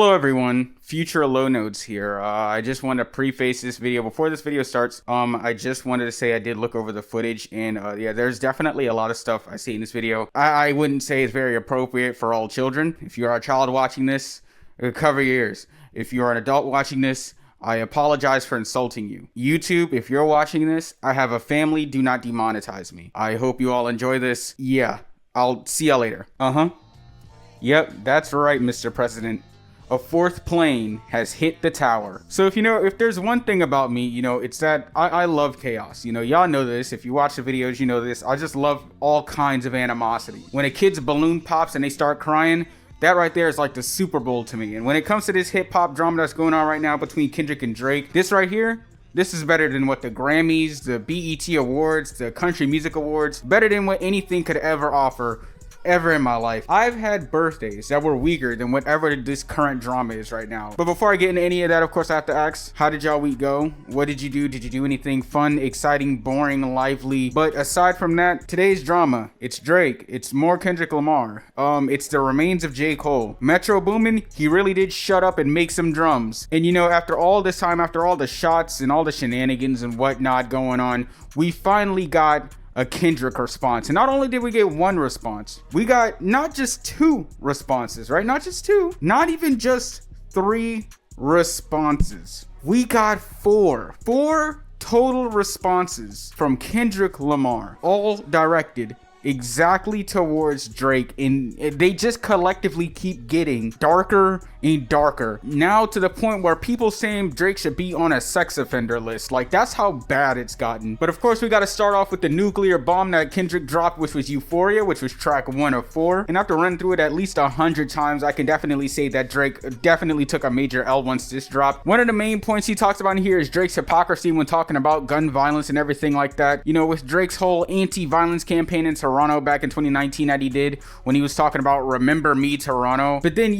Hello everyone, future LowNotes here. I just want to preface this video. Before this video starts, I just wanted to say I did look over the footage, and yeah, there's definitely a lot of stuff I see in this video. I wouldn't say it's very appropriate for all children. If you are a child watching this, cover your ears. If you are an adult watching this, I apologize for insulting you. YouTube, if you're watching this, I have a family, do not demonetize me. I hope you all enjoy this. Yeah, I'll see y'all later. Yep, that's right, Mr. President. A fourth plane has hit the tower. So if there's one thing about me, it's that I love chaos. Y'all know this. If you watch the videos, you know this. I just love all kinds of animosity. When a kid's balloon pops and they start crying, that right there is like the Super Bowl to me. And when it comes to this hip hop drama that's going on right now between Kendrick and Drake, this right here, this is better than what the Grammys, the BET Awards, the Country Music Awards, better than what anything could ever offer ever in my life. I've had birthdays that were weaker than whatever this current drama is right now. But before I get into any of that, of course, I have to ask, how did y'all week go? What did you do? Did you do anything fun, exciting, boring, lively? But aside from that, today's drama, it's Drake, it's more Kendrick Lamar, it's the remains of J. Cole. Metro Boomin, he really did shut up and make some drums. And after all this time, after all the shots and all the shenanigans and whatnot going on, we finally got a Kendrick response. And not only did we get one response, we got not just two responses, right? Not just two, not even just three responses. We got four total responses from Kendrick Lamar, all directed exactly towards Drake, and they just collectively keep getting darker and darker, now to the point where people saying Drake should be on a sex offender list. Like, that's how bad it's gotten. But of course, we got to start off with the nuclear bomb that Kendrick dropped, which was Euphoria, which was track 1 of 4. And after running through it at least 100 times, I can definitely say that Drake definitely took a major L once this dropped. One of the main points he talks about in here is Drake's hypocrisy when talking about gun violence and everything like that. With Drake's whole anti-violence campaign in Toronto back in 2019 that he did, when he was talking about Remember Me Toronto. But then,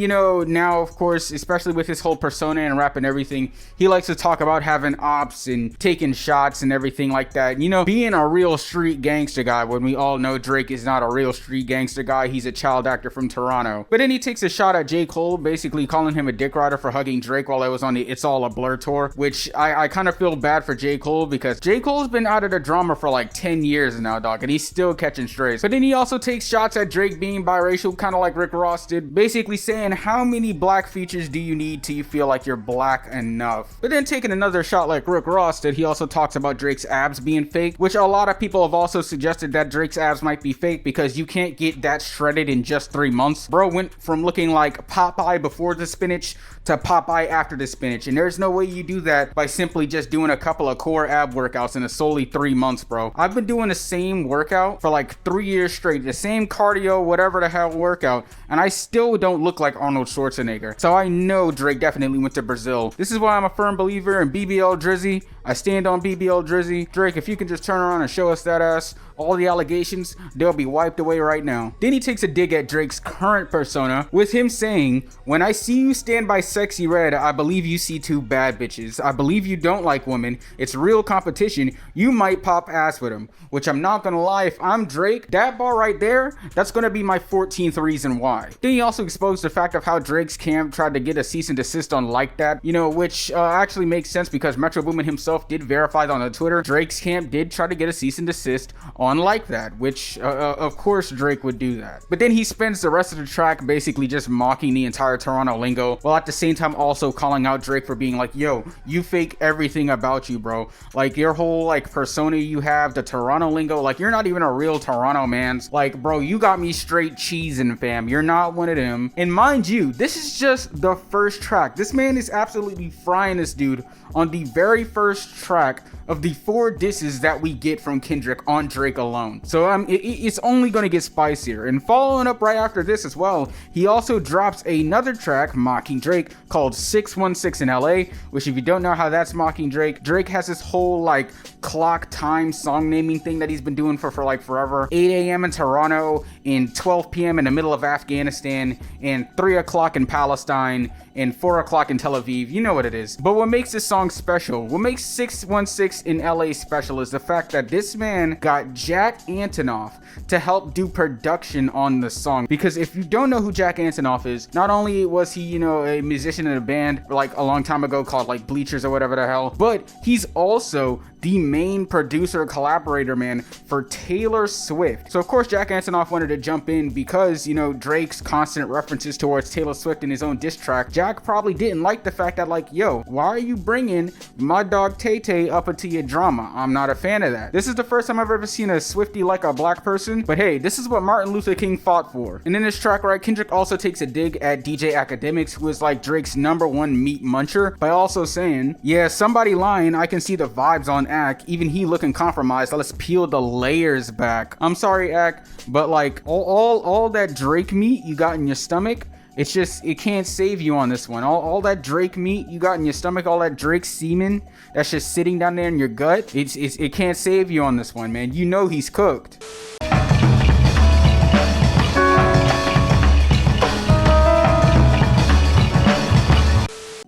now of course, especially with his whole persona and rap and everything, he likes to talk about having ops and taking shots and everything like that. Being a real street gangster guy, when we all know Drake is not a real street gangster guy. He's a child actor from Toronto. But then he takes a shot at J. Cole, basically calling him a dick rider for hugging Drake while I was on the It's All a Blur tour, which I kind of feel bad for J. Cole, because J. Cole's been out of the drama for like 10 years now, dog, and he's still catching strays. But then he also takes shots at Drake being biracial, kind of like Rick Ross did, basically saying, how many black features do you need till you feel like you're black enough? But then taking another shot like Rick Ross did, he also talks about Drake's abs being fake, which a lot of people have also suggested that Drake's abs might be fake because you can't get that shredded in just 3 months. Bro went from looking like Popeye before the spinach to Popeye after the spinach, and there's no way you do that by simply just doing a couple of core ab workouts in a solely 3 months, bro. I've been doing the same workout for like 3 years straight, the same cardio, whatever the hell workout, and I still don't look like Arnold Schwarzenegger. So I know Drake definitely went to Brazil. This is why I'm a firm believer in BBL Drizzy. I stand on BBL Drizzy. Drake, if you can just turn around and show us that ass, all the allegations, they'll be wiped away right now. Then he takes a dig at Drake's current persona with him saying, when I see you stand by Sexy Red, I believe you see 2 bad bitches. I believe you don't like women. It's real competition. You might pop ass with him. Which I'm not gonna lie, if I'm Drake, that bar right there, that's gonna be my 14th reason why. Then he also exposed the fact of how Drake's camp tried to get a cease and desist on Like That, which actually makes sense because Metro Boomin himself did verify on the Twitter. Drake's camp did try to get a cease and desist on Like That, which of course Drake would do that. But then he spends the rest of the track basically just mocking the entire Toronto lingo, while at the same time also calling out Drake for being like, yo, you fake everything about you, bro. Like, your whole like persona you have, the Toronto lingo, like, you're not even a real Toronto man's. Like, bro, you got me straight cheesing, fam. You're not one of them. And mind you, this is just the first track. This man is absolutely frying this dude on the very first track of the 4 disses that we get from Kendrick on Drake alone. So it's only gonna get spicier. And following up right after this as well, he also drops another track mocking Drake called 616 in LA, which, if you don't know how that's mocking Drake, Drake has this whole like clock time song naming thing that he's been doing for like forever. 8 a.m. in Toronto, and 12 p.m. in the middle of Afghanistan, and 3 o'clock in Palestine, and 4 o'clock in Tel Aviv. You know what it is. But what makes this song song special. What makes 616 in LA special is the fact that this man got Jack Antonoff to help do production on the song. Because if you don't know who Jack Antonoff is, not only was he, a musician in a band like a long time ago called like Bleachers or whatever the hell, but he's also the main producer collaborator, man, for Taylor Swift. So of course Jack Antonoff wanted to jump in because, Drake's constant references towards Taylor Swift in his own diss track. Jack probably didn't like the fact that like, yo, why are you bringing my dog Tay Tay up into your drama? I'm not a fan of that. This is the first time I've ever seen a Swiftie like a black person, but hey, this is what Martin Luther King fought for. And in this track, right, Kendrick also takes a dig at DJ Academics, who is like Drake's #1 meat muncher, by also saying, yeah, somebody lying, I can see the vibes on Ack, even he looking compromised, let's peel the layers back. I'm sorry, Ack, but like all that Drake meat you got in your stomach, it's just, it can't save you on this one. All that Drake meat you got in your stomach, all that Drake semen that's just sitting down there in your gut, it can't save you on this one, man. You know he's cooked.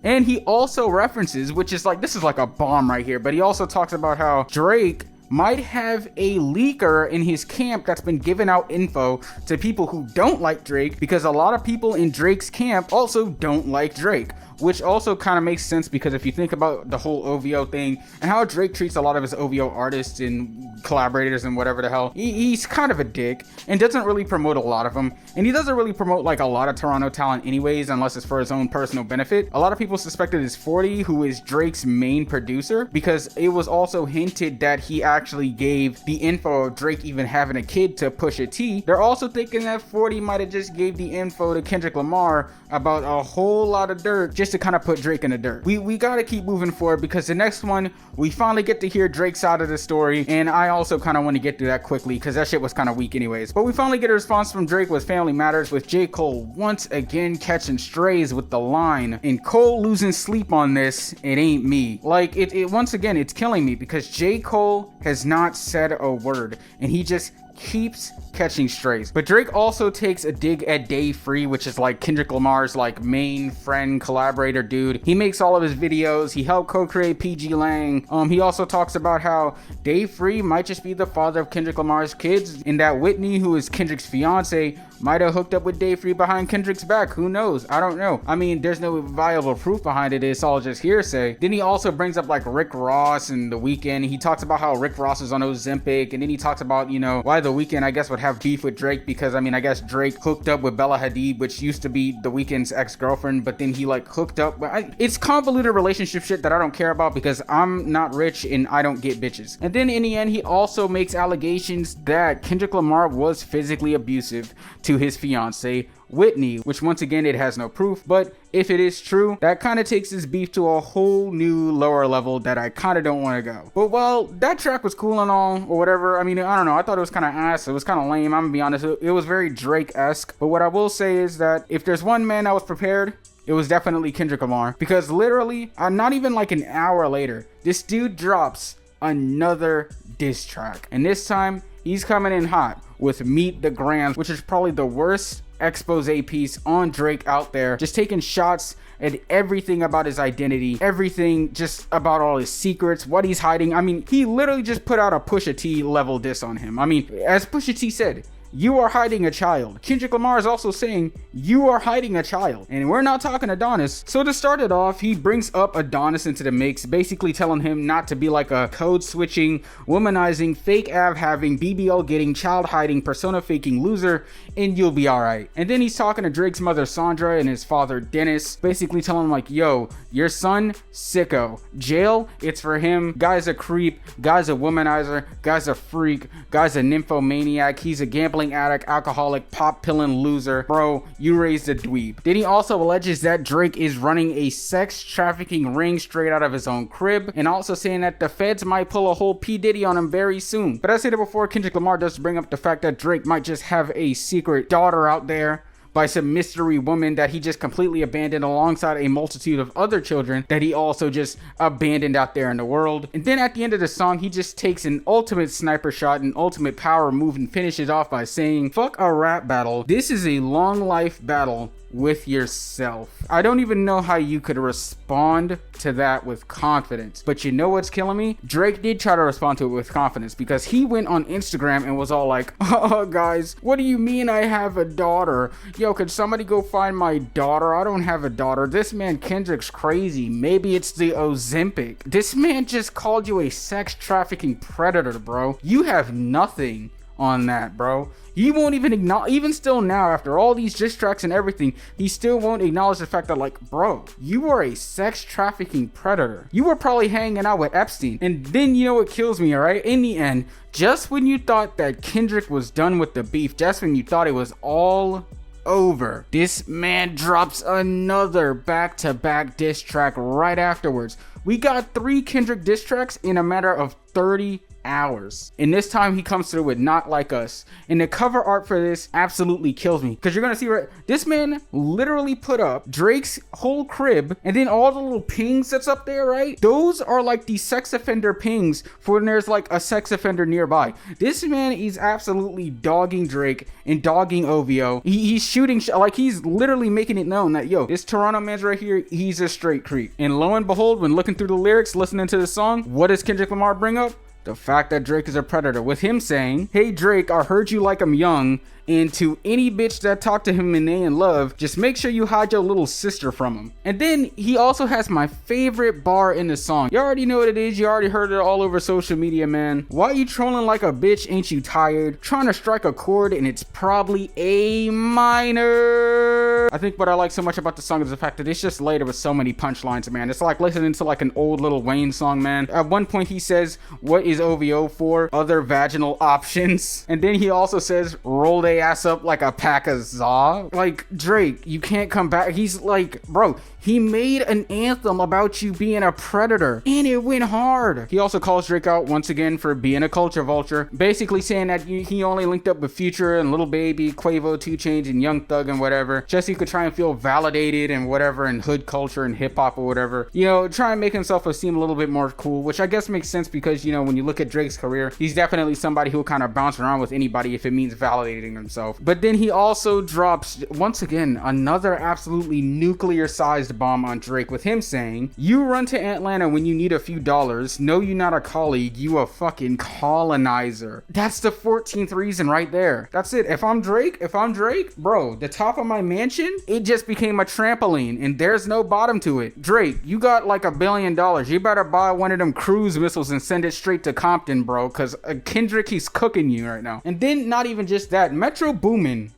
And he also references, which is like, this is like a bomb right here, but he also talks about how Drake might have a leaker in his camp that's been giving out info to people who don't like Drake, because a lot of people in Drake's camp also don't like Drake. Which also kind of makes sense, because if you think about the whole OVO thing and how Drake treats a lot of his OVO artists and collaborators and whatever the hell, he's kind of a dick and doesn't really promote a lot of them. And he doesn't really promote like a lot of Toronto talent anyways, unless it's for his own personal benefit. A lot of people suspected it's 40, who is Drake's main producer, because it was also hinted that he actually gave the info of Drake even having a kid to Pusha T. They're also thinking that 40 might have just gave the info to Kendrick Lamar about a whole lot of dirt just to kind of put Drake in the dirt. We gotta keep moving forward, because the next one, we finally get to hear Drake's side of the story, and I also kind of want to get through that quickly because that shit was kind of weak anyways. But we finally get a response from Drake with Family Matters, with J. Cole once again catching strays with the line, and Cole losing sleep on this, it ain't me. Like, it once again, it's killing me, because J. Cole has not said a word, and he just keeps catching strays. But Drake also takes a dig at Dave Free, which is like Kendrick Lamar's like main friend collaborator dude. He makes all of his videos. He helped co-create PG Lang. He also talks about how Dave Free might just be the father of Kendrick Lamar's kids, and that Whitney, who is Kendrick's fiance, might have hooked up with Dave Free behind Kendrick's back. Who knows? I don't know. I mean, there's no viable proof behind it. It's all just hearsay. Then he also brings up like Rick Ross and The Weeknd. He talks about how Rick Ross is on Ozempic, and then he talks about, why The Weeknd, I guess, would have beef with Drake, because I mean, I guess Drake hooked up with Bella Hadid, which used to be The Weeknd's ex-girlfriend, but then he like hooked up. It's convoluted relationship shit that I don't care about, because I'm not rich and I don't get bitches. And then in the end, he also makes allegations that Kendrick Lamar was physically abusive to his fiance Whitney, which once again, it has no proof, but if it is true, that kind of takes this beef to a whole new lower level that I kind of don't want to go. But while that track was cool and all, or whatever, I mean, I don't know, I thought it was kind of ass, it was kind of lame, I'm gonna be honest, it was very Drake-esque. But what I will say is that if there's one man that was prepared, it was definitely Kendrick Lamar, because literally, not even like an hour later, this dude drops another diss track, and this time, he's coming in hot with Meet the Grams, which is probably the worst expose piece on Drake out there, just taking shots at everything about his identity, everything just about all his secrets, what he's hiding. I mean, he literally just put out a Pusha T level diss on him. I mean, as Pusha T said, you are hiding a child. Kendrick Lamar is also saying, you are hiding a child. And we're not talking Adonis. So to start it off, he brings up Adonis into the mix, basically telling him not to be like a code switching, womanizing, fake av having, BBL getting, child hiding, persona faking loser, and you'll be alright. And then he's talking to Drake's mother Sandra and his father Dennis, basically telling him like, yo, your son, sicko. Jail, it's for him. Guy's a creep. Guy's a womanizer. Guy's a freak. Guy's a nymphomaniac. He's a gambling addict, alcoholic, pop pillin' loser. Bro, you raised a dweeb. Then he also alleges that Drake is running a sex trafficking ring straight out of his own crib, and also saying that the feds might pull a whole P. Diddy on him very soon. But I said it before, Kendrick Lamar does bring up the fact that Drake might just have a secret daughter out there by some mystery woman that he just completely abandoned, alongside a multitude of other children that he also just abandoned out there in the world. And then at the end of the song, he just takes an ultimate sniper shot, an ultimate power move, and finishes off by saying, fuck a rap battle. This is a long life battle with yourself. I don't even know how you could respond to that with confidence. But you know what's killing me? Drake did try to respond to it with confidence, because he went on Instagram and was all like, oh guys, what do you mean I have a daughter? Yo, could somebody go find my daughter? I don't have a daughter. This man Kendrick's crazy. Maybe it's the Ozempic. This man just called you a sex trafficking predator, bro. You have nothing on that, bro. He won't even acknowledge, even still now, after all these diss tracks and everything, he still won't acknowledge the fact that, like, bro, you are a sex trafficking predator. You were probably hanging out with Epstein. And then, you know what kills me, all right? In the end, just when you thought that Kendrick was done with the beef, just when you thought it was all over, this man drops another back-to-back diss track right afterwards. We got 3 Kendrick diss tracks in a matter of 30 hours, and this time he comes through with Not Like Us, and the cover art for this absolutely kills me, because you're gonna see right, this man literally put up Drake's whole crib, and then all the little pings that's up there, right? Those are like the sex offender pings for when there's like a sex offender nearby. This man is absolutely dogging Drake and dogging OVO. He's shooting like he's literally making it known that, yo, this Toronto man's right here, he's a straight creep. And lo and behold, when looking through the lyrics, listening to the song, what does Kendrick Lamar bring up? The fact that Drake is a predator, with him saying, hey Drake, I heard you like I'm young, and to any bitch that talk to him and they in love, just make sure you hide your little sister from him. And then he also has my favorite bar in the song. You already know what it is, you already heard it all over social media, man. Why you trolling like a bitch? Ain't you tired? Trying to strike a chord and it's probably A minor. I think what I like so much about the song is the fact that it's just layered with so many punchlines, man. It's like listening to like an old Lil Wayne song, man. At one point he says, what is OVO for? Other vaginal options. And then he also says, roll they ass up like a pack of za. Like, Drake, you can't come back. He's like, bro, he made an anthem about you being a predator and it went hard. He also calls Drake out once again for being a culture vulture, basically saying that he only linked up with Future and Lil Baby, Quavo, 2 Chainz, and Young Thug and whatever, just so he could try and feel validated and whatever in hood culture and hip hop or whatever, you know, try and make himself seem a little bit more cool, which I guess makes sense because, you know, when you look at Drake's career, he's definitely somebody who will kind of bounce around with anybody if it means validating himself. But then he also drops once again another absolutely nuclear sized bomb on Drake, with him saying, you run to Atlanta when you need a few dollars. No, you not a colleague, you a fucking colonizer. That's the 14th reason right there. That's it. If I'm Drake, bro, the top of my mansion, it just became a trampoline and there's no bottom to it. Drake, you got like $1 billion. You better buy one of them cruise missiles and send it straight to Compton, bro, because Kendrick, he's cooking you right now. And then not even just that, Metro Boomin,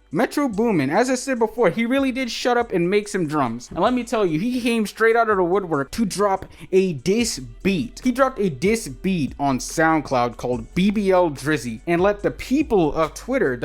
as I said before, he really did shut up and make some drums. And let me tell you, he came straight out of the woodwork to drop a diss beat. He dropped a diss beat on SoundCloud called BBL Drizzy, and let the people of Twitter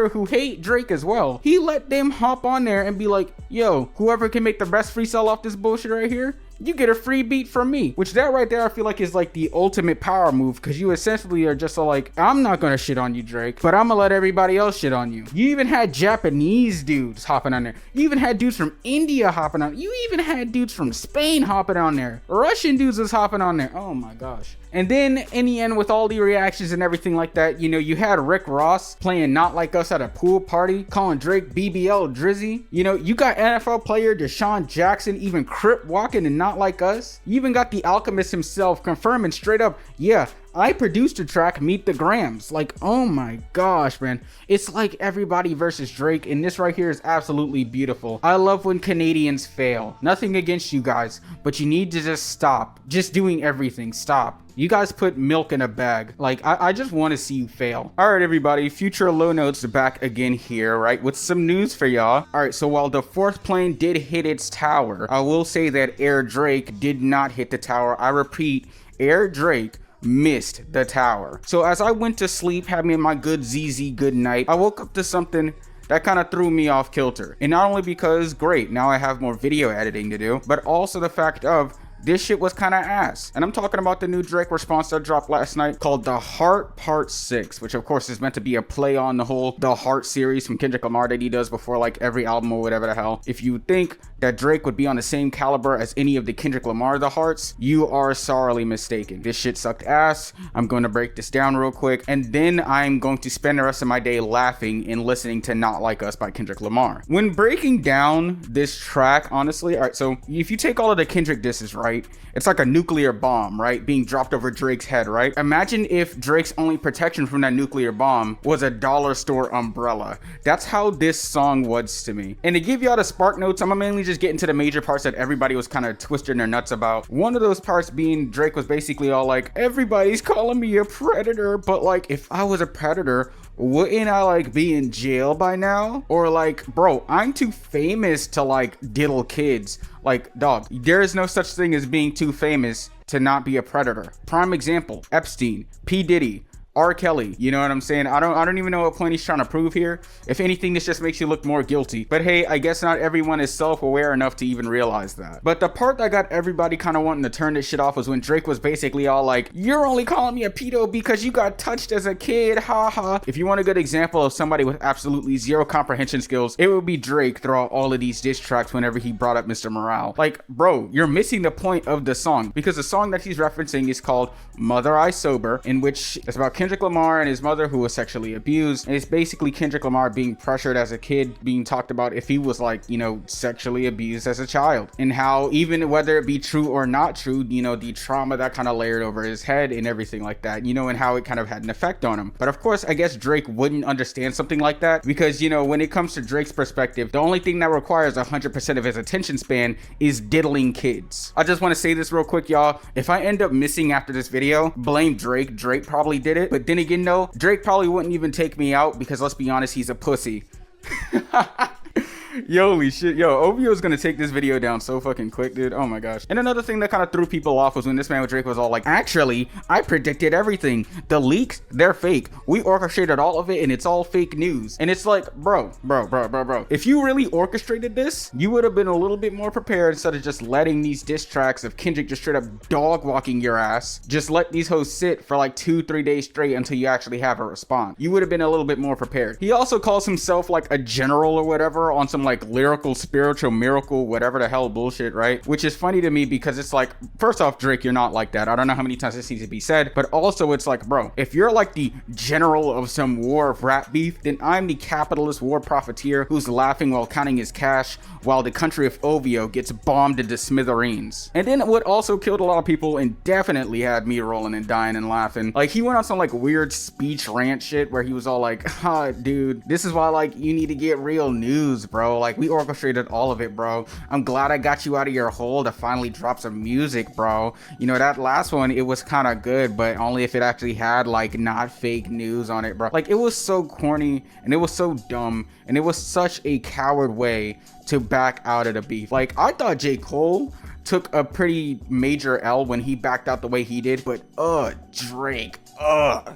who hate Drake as well, he let them hop on there and be like, yo, whoever can make the best freestyle off this bullshit right here, you get a free beat from me. Which that right there I feel like is like the ultimate power move, because you essentially are just like, I'm not gonna shit on you, Drake, but I'm gonna let everybody else shit on you. You even had Japanese dudes hopping on there. You even had dudes from India hopping on. You even had dudes from Spain hopping on there. Russian dudes was hopping on there. Oh my gosh. And then in the end, with all the reactions and everything like that, you know, you had Rick Ross playing Not Like Us at a pool party, calling Drake BBL Drizzy. You know, you got NFL player Deshaun Jackson even crip walking and Not Like Us. You even got the Alchemist himself confirming straight up, yeah, I produced a track, Meet the Grams. Like, oh my gosh, man. It's like everybody versus Drake, and this right here is absolutely beautiful. I love when Canadians fail. Nothing against you guys, but you need to just stop. Just doing everything. Stop. You guys put milk in a bag. Like, I just want to see you fail. All right, everybody. Future LowNotes back again here, right? With some news for y'all. All right, so while the 4th plane did hit its tower, I will say that Air Drake did not hit the tower. I repeat, Air Drake missed the tower. So as I went to sleep, having my good ZZ good night, I woke up to something that kind of threw me off kilter. And not only because, great, now I have more video editing to do, but also the fact of this shit was kind of ass. And I'm talking about the new Drake response that dropped last night called The Heart Part 6, which of course is meant to be a play on the whole The Heart series from Kendrick Lamar that he does before like every album or whatever the hell. If you think that Drake would be on the same caliber as any of the Kendrick Lamar The Hearts, you are sorely mistaken. This shit sucked ass. I'm going to break this down real quick, and then I'm going to spend the rest of my day laughing and listening to Not Like Us by Kendrick Lamar. When breaking down this track, honestly, all right, so if you take all of the Kendrick disses, right, it's like a nuclear bomb, right, being dropped over Drake's head, right? Imagine if Drake's only protection from that nuclear bomb was a dollar store umbrella. That's how this song was to me. And to give y'all the spark notes, I'm gonna mainly just get into the major parts that everybody was kind of twisting their nuts about. One of those parts being Drake was basically all like, everybody's calling me a predator, but like, if I was a predator, wouldn't I like be in jail by now? Or like, bro, I'm too famous to like diddle kids. Like, dog, there is no such thing as being too famous to not be a predator. Prime example, Epstein, P. Diddy, R. Kelly, you know what I'm saying? I don't even know what point he's trying to prove here. If anything, this just makes you look more guilty. But hey, I guess not everyone is self-aware enough to even realize that. But the part that got everybody kind of wanting to turn this shit off was when Drake was basically all like, you're only calling me a pedo because you got touched as a kid, haha. If you want a good example of somebody with absolutely zero comprehension skills, it would be Drake throughout all of these diss tracks whenever he brought up Mr. Morale. Like, bro, you're missing the point of the song, because the song that he's referencing is called Mother I Sober, in which it's about Kendrick Lamar and his mother who was sexually abused, and it's basically Kendrick Lamar being pressured as a kid, being talked about if he was like, you know, sexually abused as a child, and how even whether it be true or not true, you know, the trauma that kind of layered over his head and everything like that, you know, and how it kind of had an effect on him. But of course, I guess Drake wouldn't understand something like that, because, you know, when it comes to Drake's perspective, the only thing that requires 100% of his attention span is diddling kids. I just want to say this real quick, y'all. If I end up missing after this video, blame Drake. Drake probably did it. But then again, no, Drake probably wouldn't even take me out, because let's be honest, he's a pussy. Yo, holy shit, yo, OVO is gonna take this video down so fucking quick, dude. Oh my gosh. And another thing that kind of threw people off was when this man with Drake was all like, actually, I predicted everything. The leaks, they're fake. We orchestrated all of it and it's all fake news. And it's like, bro. If you really orchestrated this, you would have been a little bit more prepared instead of just letting these diss tracks of Kendrick just straight up dog walking your ass. Just let these hoes sit for like 2-3 days straight until you actually have a response. You would have been a little bit more prepared. He also calls himself like a general or whatever on some like lyrical, spiritual, miracle, whatever the hell bullshit, right? Which is funny to me because it's like, first off, Drake, you're not like that. I don't know how many times this needs to be said, but also it's like, bro, if you're like the general of some war of rap beef, then I'm the capitalist war profiteer who's laughing while counting his cash while the country of OVO gets bombed into smithereens. And then what also killed a lot of people and definitely had me rolling and dying and laughing, like he went on some like weird speech rant shit where he was all like, dude, this is why like you need to get real news, bro. Like we orchestrated all of it, bro. I'm glad I got you out of your hole to finally drop some music, bro. You know, that last one, it was kind of good, but only if it actually had like not fake news on it, bro. Like it was so corny and it was so dumb and it was such a coward way to back out of the beef. Like I thought J. Cole took a pretty major L when he backed out the way he did, but Drake,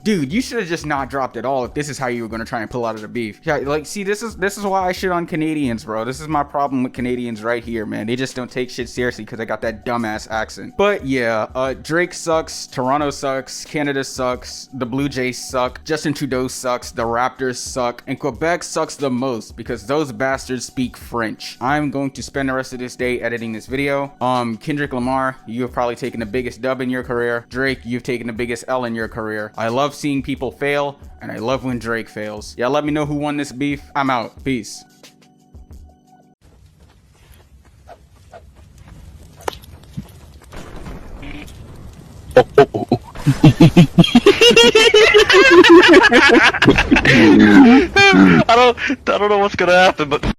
dude, you should have just not dropped at all if this is how you were going to try and pull out of the beef. Yeah, like, see, this is why I shit on Canadians, bro. This is my problem with Canadians right here, man. They just don't take shit seriously because they got that dumbass accent. But yeah, Drake sucks, Toronto sucks, Canada sucks, the Blue Jays suck, Justin Trudeau sucks, the Raptors suck, and Quebec sucks the most because those bastards speak French. I'm going to spend the rest of this day editing this video. Kendrick Lamar, you have probably taken the biggest dub in your career. Drake, you've taken the biggest L in your career. I love seeing people fail, and I love when Drake fails. Yeah, let me know who won this beef. I'm out. Peace. I don't know what's gonna happen, but